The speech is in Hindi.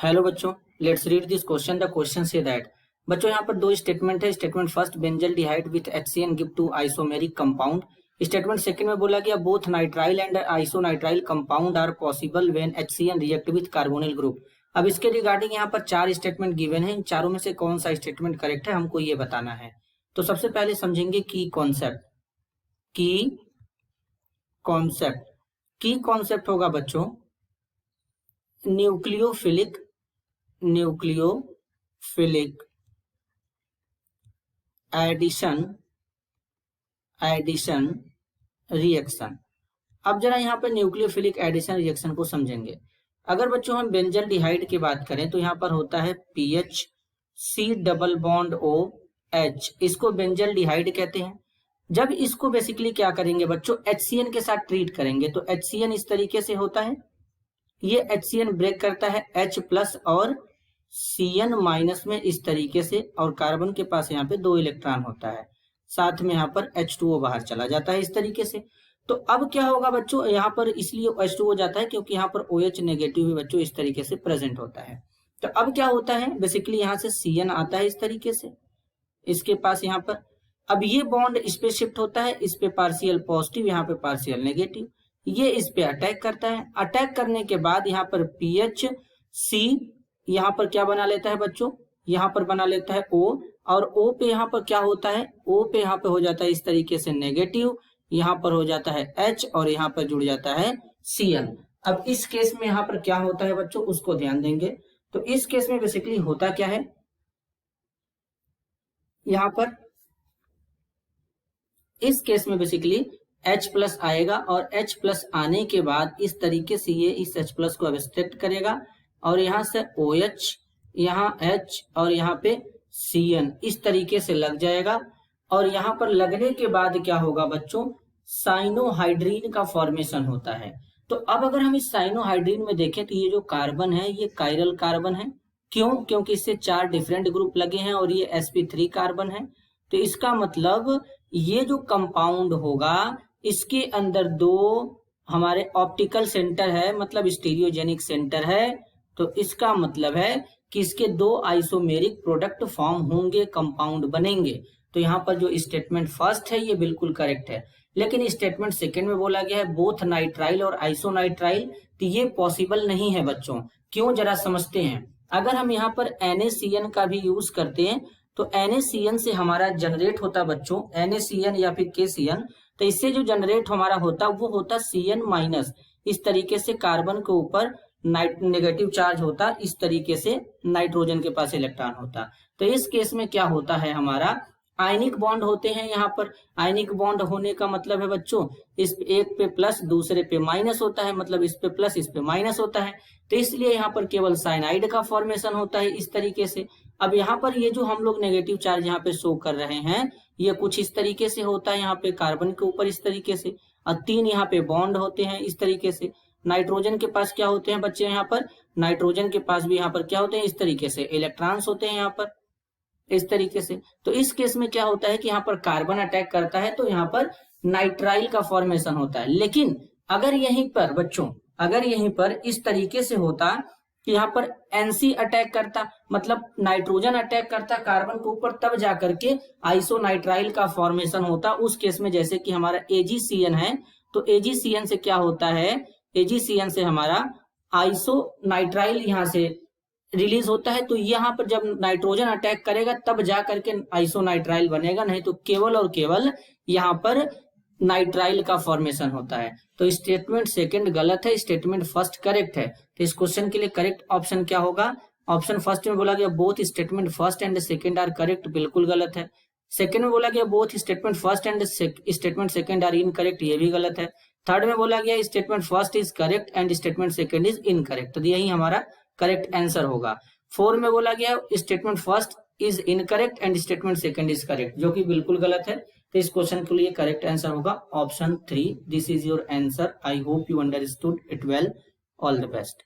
हेलो बच्चों, let's read this question. The question say that बच्चों यहाँ पर दो स्टेटमेंट है। Statement first, benzaldehyde with HCN give two isomeric compound. Statement second में बोला गया both nitrile and isonitrile compound are possible when HCN react with carbonyl group. अब इसके रिगार्डिंग यहाँ पर चार स्टेटमेंट गिवन है। इन चारों में से कौन सा स्टेटमेंट करेक्ट है हमको ये बताना है। तो सबसे पहले समझेंगे की कॉन्सेप्ट। की कॉन्सेप्ट होगा बच्चों न्यूक्लियोफिलिक एडिशन रिएक्शन। अब जरा यहाँ पे न्यूक्लियोफिलिक एडिशन रिएक्शन को समझेंगे। अगर बच्चों हम बेंजल डिहाइड की बात करें तो यहाँ पर होता है PH C double bond OH, इसको बेंजल डिहाइड कहते हैं। जब इसको बेसिकली क्या करेंगे बच्चों, HCN के साथ ट्रीट करेंगे तो HCN इस तरीके से होता है। ये HCN ब्रेक करता है H प्लस और Cn माइनस में इस तरीके से, और कार्बन के पास यहाँ पे 2 इलेक्ट्रॉन होता है, साथ में यहाँ पर H2O बाहर चला जाता है इस तरीके से। तो अब क्या होगा बच्चों, यहाँ पर इसलिए H2O जाता है क्योंकि यहाँ पर OH नेगेटिव भी बच्चों इस तरीके से प्रेजेंट होता है। तो अब क्या होता है, बेसिकली यहाँ से Cn आता है इस तरीके से इसके पास यहाँ पर। अब ये बॉन्ड इस पे शिफ्ट होता है, इस पे पार्शियल पॉजिटिव, यहाँ पे पार्शियल नेगेटिव, ये इस पे अटैक करता है। अटैक करने के बाद यहाँ पर PH C यहाँ पर क्या बना लेता है बच्चों, यहाँ पर बना लेता है O, और O पे यहाँ पर क्या होता है, O पे यहाँ पे हो जाता है इस तरीके से नेगेटिव, यहाँ पर हो जाता है H और यहाँ पर जुड़ जाता है Cn। अब इस केस में यहाँ पर क्या होता है बच्चों, उसको ध्यान देंगे। तो इस केस में बेसिकली होता क्या है, यहाँ पर इस केस में बेसिकली H प्लस आएगा, और H प्लस आने के बाद इस तरीके से ये इस H प्लस को एब्स्ट्रैक्ट करेगा, और यहाँ से OH, यहाँ H और यहाँ पे Cn इस तरीके से लग जाएगा। और यहाँ पर लगने के बाद क्या होगा बच्चों, साइनोहाइड्रीन का फॉर्मेशन होता है। तो अब अगर हम इस साइनोहाइड्रीन में देखें तो ये जो कार्बन है ये कायरल कार्बन है। क्यों? क्योंकि इससे 4 डिफरेंट ग्रुप लगे हैं और ये sp3 कार्बन है। तो इसका मतलब ये जो कंपाउंड होगा इसके अंदर 2 हमारे ऑप्टिकल सेंटर है, मतलब स्टीरियोजेनिक सेंटर है। तो इसका मतलब है कि इसके 2 आइसोमेरिक प्रोडक्ट फॉर्म होंगे, कंपाउंड बनेंगे। तो यहाँ पर जो स्टेटमेंट फर्स्ट है ये बिल्कुल करेक्ट है। लेकिन स्टेटमेंट सेकंड में बोला गया है बोथ नाइट्राइल और आइसोनाइट्राइल, तो ये पॉसिबल नहीं है बच्चों। क्यों, जरा समझते हैं। अगर हम यहाँ पर NaCN का भी यूज करते हैं तो NaCN से हमारा जनरेट होता बच्चों NaCN या फिर KCN, तो इससे जो जनरेट हमारा होता वो होता Cn माइनस। इस तरीके से कार्बन के ऊपर नेगेटिव चार्ज होता, इस तरीके से नाइट्रोजन के पास इलेक्ट्रॉन होता। तो इस केस में क्या होता है, हमारा आयनिक बॉन्ड होते हैं। यहाँ पर आयनिक बॉन्ड होने का मतलब है बच्चों इस एक पे प्लस दूसरे पे माइनस होता है, मतलब इस पे प्लस इस पे माइनस होता है। तो इसलिए यहाँ पर केवल साइनाइड का फॉर्मेशन होता है इस तरीके से। अब यहाँ पर ये जो हम लोग नेगेटिव चार्ज यहाँ पे शो कर रहे हैं ये कुछ इस तरीके से होता है, यहाँ पे कार्बन के ऊपर इस तरीके से, और 3 यहाँ पे बॉन्ड होते हैं इस तरीके से। नाइट्रोजन के पास क्या होते हैं बच्चे, यहाँ पर नाइट्रोजन के पास भी यहाँ पर क्या होते हैं, इस तरीके से इलेक्ट्रॉन्स होते हैं यहाँ पर इस तरीके से। तो इस केस में क्या होता है कि यहाँ पर कार्बन अटैक करता है तो यहाँ पर नाइट्राइल का फॉर्मेशन होता है। लेकिन अगर यहीं पर बच्चों, अगर यहीं पर इस तरीके से होता कि यहाँ पर NC अटैक करता, मतलब नाइट्रोजन अटैक करता कार्बन के ऊपर, तब जाकर के आइसोनाइट्राइल का फॉर्मेशन होता। उस केस में जैसे कि हमारा AgCN है, तो AgCN से क्या होता है, AgCN से हमारा आइसोनाइट्राइल यहाँ से रिलीज होता है। तो यहाँ पर जब नाइट्रोजन अटैक करेगा तब जा करके आइसोनाइट्राइल बनेगा, नहीं तो केवल और केवल यहाँ पर नाइट्राइल का फॉर्मेशन होता है। तो स्टेटमेंट सेकंड गलत है, स्टेटमेंट फर्स्ट करेक्ट है। तो इस क्वेश्चन के लिए करेक्ट ऑप्शन क्या होगा, ऑप्शन फर्स्ट में बोला गया both statement first and second are correct, बिल्कुल गलत है। सेकंड में बोला गया both statement first and statement second are incorrect, ये भी गलत है। थर्ड में बोला गया statement first is correct and statement second is incorrect, तो यही हमारा करेक्ट आंसर होगा। 4 में बोला गया statement first is incorrect and statement second is correct, जो कि बिल्कुल गलत है। तो इस क्वेश्चन के लिए करेक्ट आंसर होगा option 3। This is your answer. I hope you understood it well. All the best.